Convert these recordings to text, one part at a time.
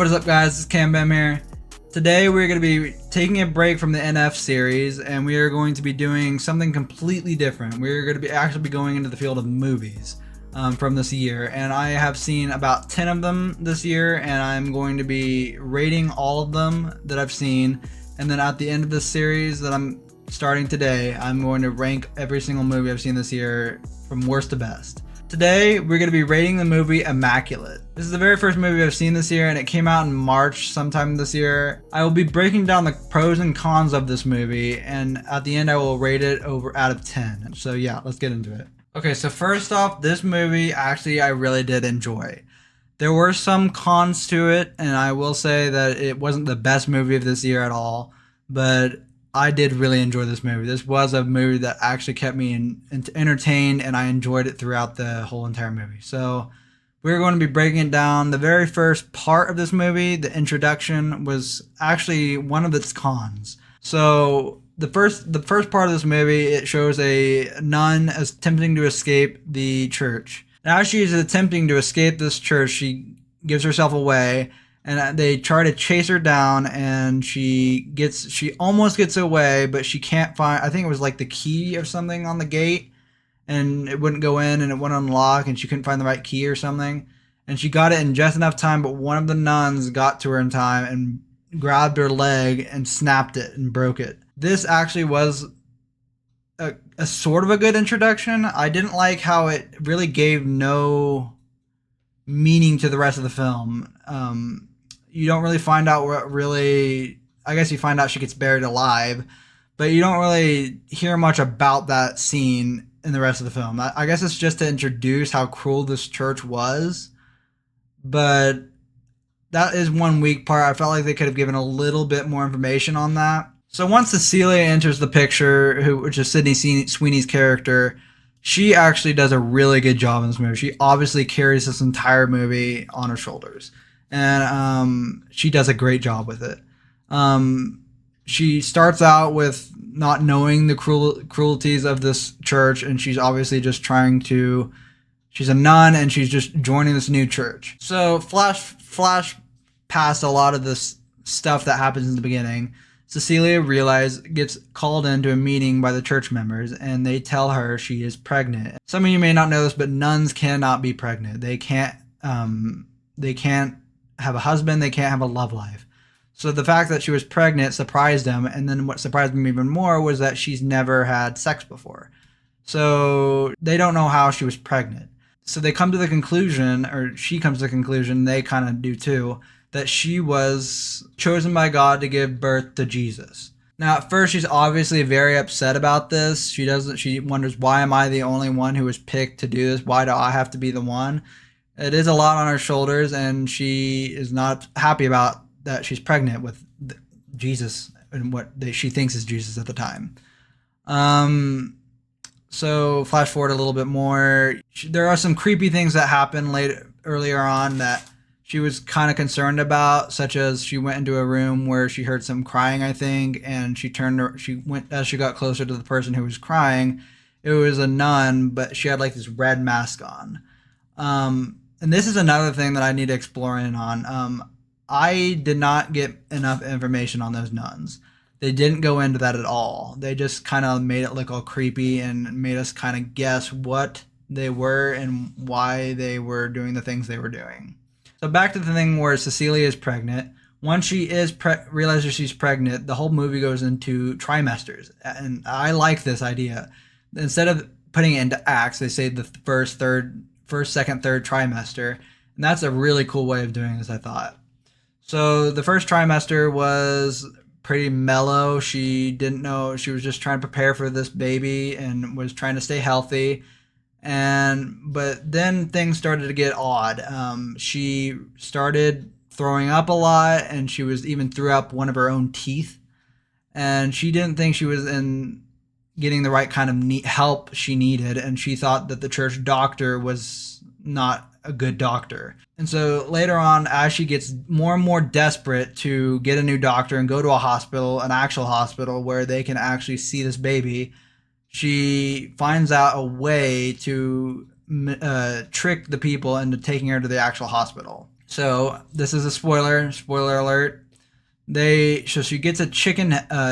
What is up, guys? It's Cam Bam here. Today we're going to be taking a break from the NF series and we are going to be doing something completely different. We're going to be actually going into the field of movies from this year, and I have seen about 10 of them this year, and I'm going to be rating all of them that I've seen, and then at the end of this series that I'm starting today, I'm going to rank every single movie I've seen this year from worst to best. Today, we're going to be rating the movie Immaculate. This is the very first movie I've seen this year, and it came out in March sometime this year. I will be breaking down the pros and cons of this movie, and at the end I will rate it out of 10. So yeah, let's get into it. Okay, so first off, this movie actually I really did enjoy. There were some cons to it, and I will say that it wasn't the best movie of this year at all, but I did really enjoy this movie. This was a movie that actually kept me entertained, and I enjoyed it throughout the whole entire movie. So we're going to be breaking it down. The very first part of this movie, the introduction, was actually one of its cons. So the first part of this movie, it shows a nun as attempting to escape the church. And as she is attempting to escape this church, she gives herself away, and they try to chase her down, and she almost gets away, but she can't find, I think it was like the key or something on the gate, and it wouldn't go in and it wouldn't unlock, and she couldn't find the right key or something. And she got it in just enough time, but one of the nuns got to her in time and grabbed her leg and snapped it and broke it. This actually was a sort of a good introduction. I didn't like how it really gave no meaning to the rest of the film. You don't really find out what really, I guess you find out she gets buried alive, but you don't really hear much about that scene in the rest of the film. I guess it's just to introduce how cruel this church was, but that is one weak part. I felt like they could have given a little bit more information on that. So once Cecilia enters the picture, which is Sydney Sweeney's character, she actually does a really good job in this movie. She obviously carries this entire movie on her shoulders, and she does a great job with it. She starts out with not knowing the cruelties of this church, and she's obviously just she's a nun, and she's just joining this new church. So flash past a lot of this stuff that happens in the beginning. Cecilia gets called into a meeting by the church members, and they tell her she is pregnant. Some of you may not know this, but nuns cannot be pregnant. They can't have a husband. They can't have a love life. So the fact that she was pregnant surprised them, and then what surprised them even more was that she's never had sex before. So they don't know how she was pregnant. So they come to the conclusion, or she comes to the conclusion, they kind of do too, that she was chosen by God to give birth to Jesus. Now, at first, she's obviously very upset about this. She wonders, why am I the only one who was picked to do this? Why do I have to be the one? It is a lot on her shoulders, and she is not happy about that she's pregnant with Jesus and what she thinks is Jesus at the time. So flash forward a little bit more. There are some creepy things that happen earlier on that she was kind of concerned about, such as she went into a room where she heard some crying, I think, and as she got closer to the person who was crying, it was a nun, but she had like this red mask on. And this is another thing that I need to explore in on. I did not get enough information on those nuns. They didn't go into that at all. They just kind of made it look all creepy and made us kind of guess what they were and why they were doing the things they were doing. So back to the thing where Cecilia is pregnant. Once she realizes she's pregnant, the whole movie goes into trimesters. And I like this idea. Instead of putting it into acts, they say the first, second, third trimester. And that's a really cool way of doing this, I thought. So the first trimester was pretty mellow. She didn't know. She was just trying to prepare for this baby and was trying to stay healthy. But then things started to get odd. She started throwing up a lot, and she even threw up one of her own teeth. And she didn't think she was getting the right kind of help she needed, and she thought that the church doctor was not a good doctor. And so later on, as she gets more and more desperate to get a new doctor and go to a hospital, an actual hospital where they can actually see this baby, she finds out a way to trick the people into taking her to the actual hospital. So this is a spoiler alert. So she gets a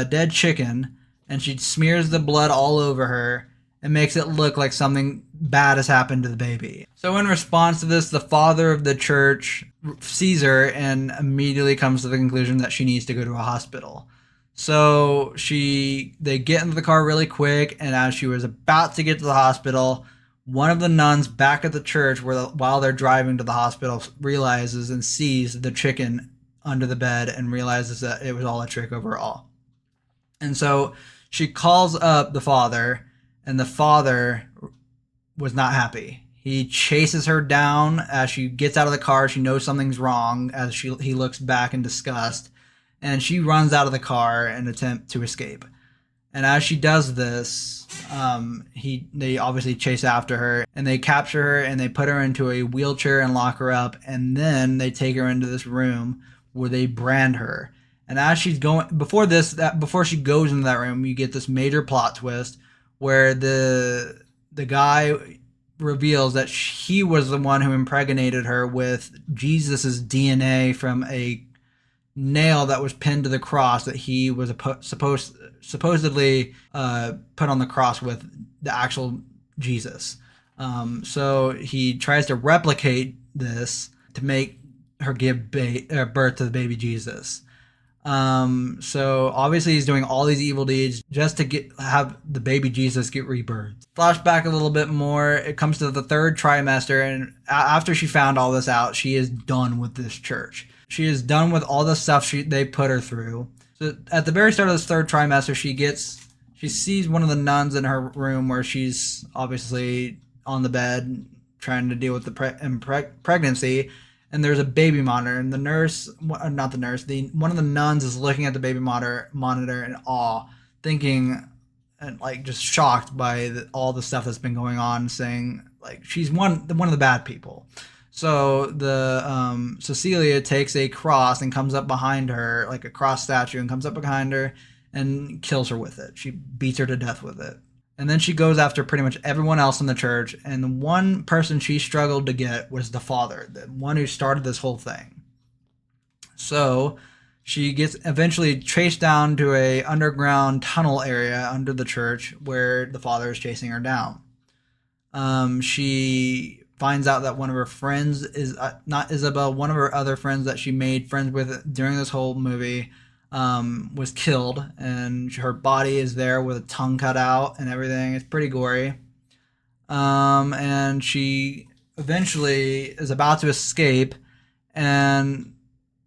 dead chicken, and she smears the blood all over her and makes it look like something bad has happened to the baby. So in response to this, the father of the church sees her and immediately comes to the conclusion that she needs to go to a hospital. So they get into the car really quick, and as she was about to get to the hospital, one of the nuns back at the church, while they're driving to the hospital, realizes and sees the chicken under the bed and realizes that it was all a trick overall. And so she calls up the father, and the father was not happy. He chases her down as she gets out of the car. She knows something's wrong as he looks back in disgust, and she runs out of the car in an attempt to escape. And as she does this, they obviously chase after her, and they capture her, and they put her into a wheelchair and lock her up, and then they take her into this room where they brand her. And as she's going, before she goes into that room, you get this major plot twist where the guy reveals that he was the one who impregnated her with Jesus's DNA from a nail that was pinned to the cross that he was supposedly put on the cross with the actual Jesus. So he tries to replicate this to make her give birth to the baby Jesus. So obviously he's doing all these evil deeds just to have the baby Jesus get rebirthed. Flashback a little bit more. It comes to the third trimester, and after she found all this out, she is done with this church. She is done with all the stuff they put her through. So at the very start of this third trimester, she sees one of the nuns in her room where she's obviously on the bed trying to deal with the pregnancy. And there's a baby monitor, and one of the nuns is looking at the baby monitor in awe, thinking and like just shocked by all the stuff that's been going on, saying like she's one of the bad people. So the Cecilia takes a cross and comes up behind her, like a cross statue, and comes up behind her and kills her with it. She beats her to death with it. And then she goes after pretty much everyone else in the church, and the one person she struggled to get was the father, the one who started this whole thing. So she gets eventually chased down to a underground tunnel area under the church where the father is chasing her down. She finds out that one of her friends is not Isabel, one of her other friends that she made friends with during this whole movie, was killed, and her body is there with a tongue cut out and everything. It's pretty gory. And she eventually is about to escape, and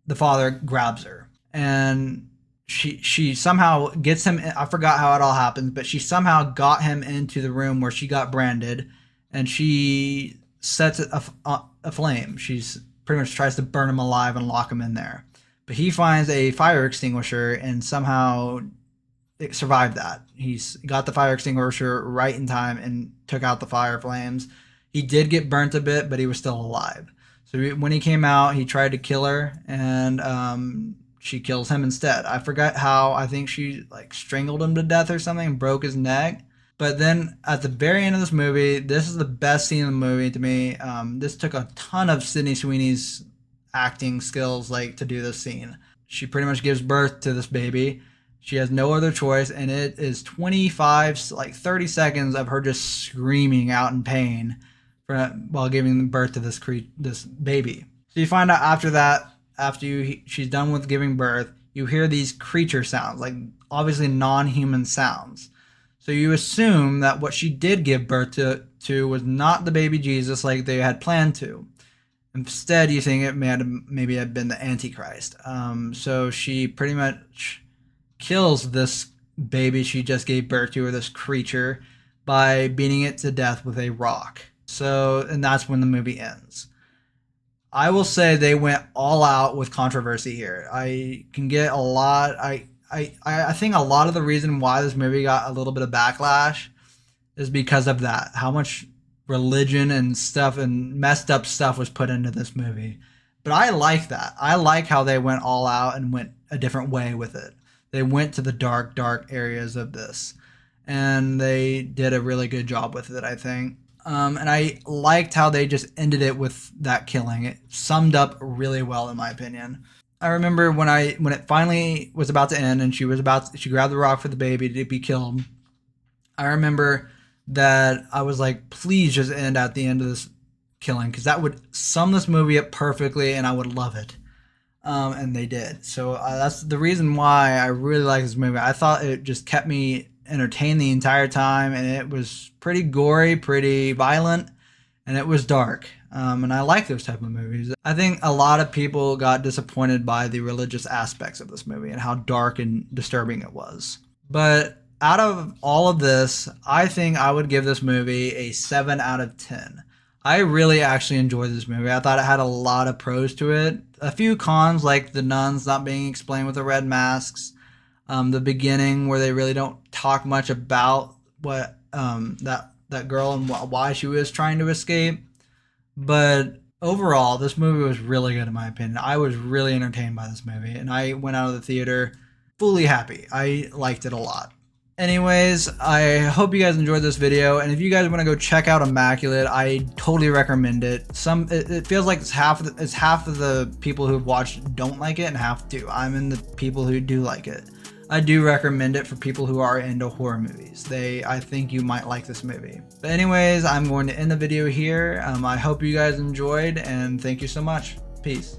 the father grabs her, and she somehow gets him. I forgot how it all happens, but she somehow got him into the room where she got branded, and she sets it aflame. She's pretty much tries to burn him alive and lock him in there. But he finds a fire extinguisher and somehow survived that. He's got the fire extinguisher right in time and took out the fire flames. He did get burnt a bit, but he was still alive. So when he came out, he tried to kill her, and she kills him instead. I forgot how. I think she like strangled him to death or something and broke his neck. But then at the very end of this movie, this is the best scene in the movie to me. This took a ton of Sydney Sweeney's acting skills like to do this scene. She pretty much gives birth to this baby. She has no other choice, and it is 30 seconds of her just screaming out in pain while giving birth to this baby. So you find out after that, she's done with giving birth, you hear these creature sounds, like obviously non-human sounds. So you assume that what she did give birth to was not the baby Jesus like they had planned to. Instead, you think it maybe had been the Antichrist. So she pretty much kills this baby she just gave birth to, or this creature, by beating it to death with a rock. And that's when the movie ends. I will say they went all out with controversy here. I can get a lot. I think a lot of the reason why this movie got a little bit of backlash is because of that. How much religion and stuff and messed up stuff was put into this movie. But I like that. I like how they went all out and went a different way with it. They went to the dark areas of this, and they did a really good job with it, I think. And I liked how they just ended it with that killing. It summed up really well, in my opinion. I remember when it finally was about to end and she grabbed the rock for the baby to be killed. I remember that I was like, please just end at the end of this killing, because that would sum this movie up perfectly and I would love it. And they did. So that's the reason why I really like this movie. I thought it just kept me entertained the entire time, and it was pretty gory, pretty violent, and it was dark. And I like those type of movies. I think a lot of people got disappointed by the religious aspects of this movie and how dark and disturbing it was. But out of all of this, I think I would give this movie a 7 out of 10. I really actually enjoyed this movie. I thought it had a lot of pros to it. A few cons, like the nuns not being explained with the red masks. The beginning where they really don't talk much about what that girl and why she was trying to escape. But overall, this movie was really good in my opinion. I was really entertained by this movie, and I went out of the theater fully happy. I liked it a lot. Anyways, I hope you guys enjoyed this video, and if you guys want to go check out Immaculate, I totally recommend it. It feels like it's half of the people who've watched don't like it and half do. I'm in the people who do like it. I do recommend it for people who are into horror movies. I think you might like this movie. But anyways, I'm going to end the video here. I hope you guys enjoyed, and thank you so much. Peace.